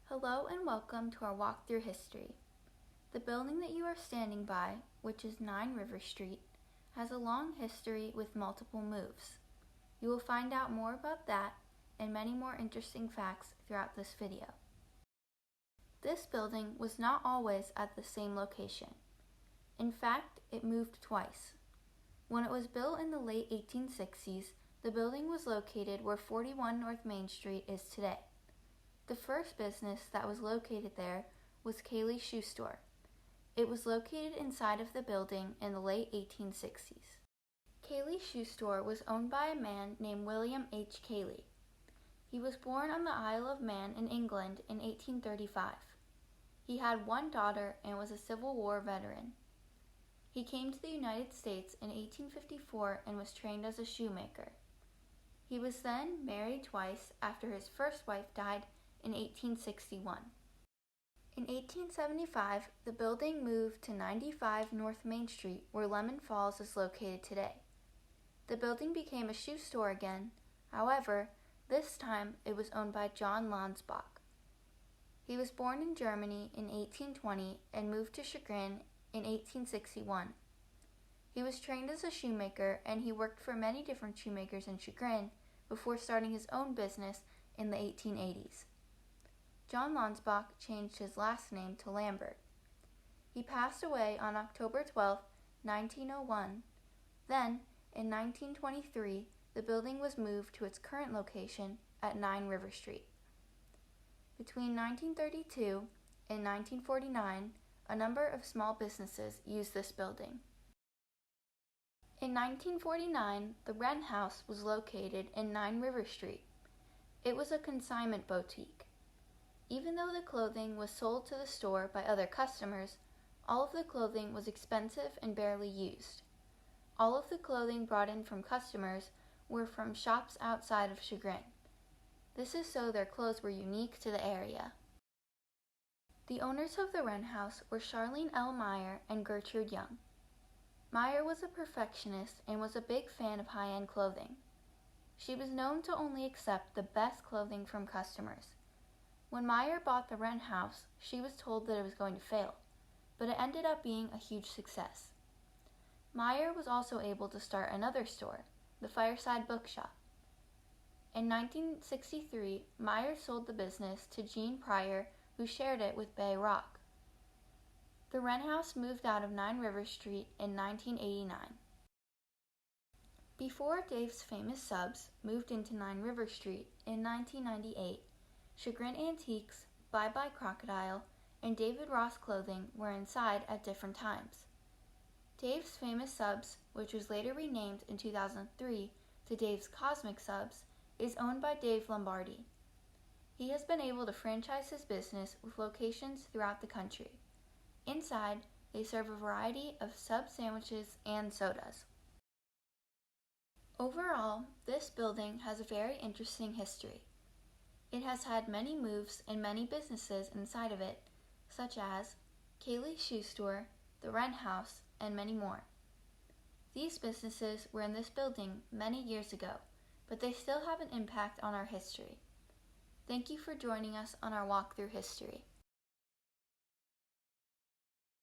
Hello and welcome to our walk through history. The building that you are standing by, which is 9 River Street, has a long history with multiple moves. You will find out more about that and many more interesting facts throughout this video. This building was not always at the same location. In fact, it moved twice. When it was built in the late 1860s, the building was located where 41 North Main Street is today. The first business that was located there was Cayley's Shoe Store. It was located inside of the building in the late 1860s. Cayley's Shoe Store was owned by a man named William H. Cayley. He was born on the Isle of Man in England in 1835. He had one daughter and was a Civil War veteran. He came to the United States in 1854 and was trained as a shoemaker. He was then married twice after his first wife died in 1861. In 1875, the building moved to 95 North Main Street, where Lemon Falls is located today. The building became a shoe store again. However, this time it was owned by John Lansbach. He was born in Germany in 1820 and moved to Chagrin in 1861. He was trained as a shoemaker and he worked for many different shoemakers in Chagrin before starting his own business in the 1880s. John Lansbach changed his last name to Lambert. He passed away on October 12, 1901. Then, in 1923, the building was moved to its current location at 9 River Street. Between 1932 and 1949, a number of small businesses used this building. In 1949, the Wren House was located in 9 River Street. It was a consignment boutique. Even though the clothing was sold to the store by other customers, all of the clothing was expensive and barely used. All of the clothing brought in from customers were from shops outside of Chagrin. This is so their clothes were unique to the area. The owners of the Wren House were Charlene L. Meyer and Gertrude Young. Meyer was a perfectionist and was a big fan of high-end clothing. She was known to only accept the best clothing from customers. When Meyer bought the Wren House, she was told that it was going to fail, but it ended up being a huge success. Meyer was also able to start another store, the Fireside Bookshop. In 1963, Meyer sold the business to Gene Pryor, who shared it with Bay Rock. The Wren House moved out of 9 River Street in 1989. Before Dave's Famous Subs moved into 9 River Street in 1998, Chagrin Antiques, Bye Bye Crocodile, and David Ross Clothing were inside at different times. Dave's Famous Subs, which was later renamed in 2003 to Dave's Cosmic Subs, is owned by Dave Lombardi. He has been able to franchise his business with locations throughout the country. Inside, they serve a variety of sub sandwiches and sodas. Overall, this building has a very interesting history. It has had many moves and many businesses inside of it, such as Cayley's Shoe Store, the Wren House, and many more. These businesses were in this building many years ago, but they still have an impact on our history. Thank you for joining us on our walk through history.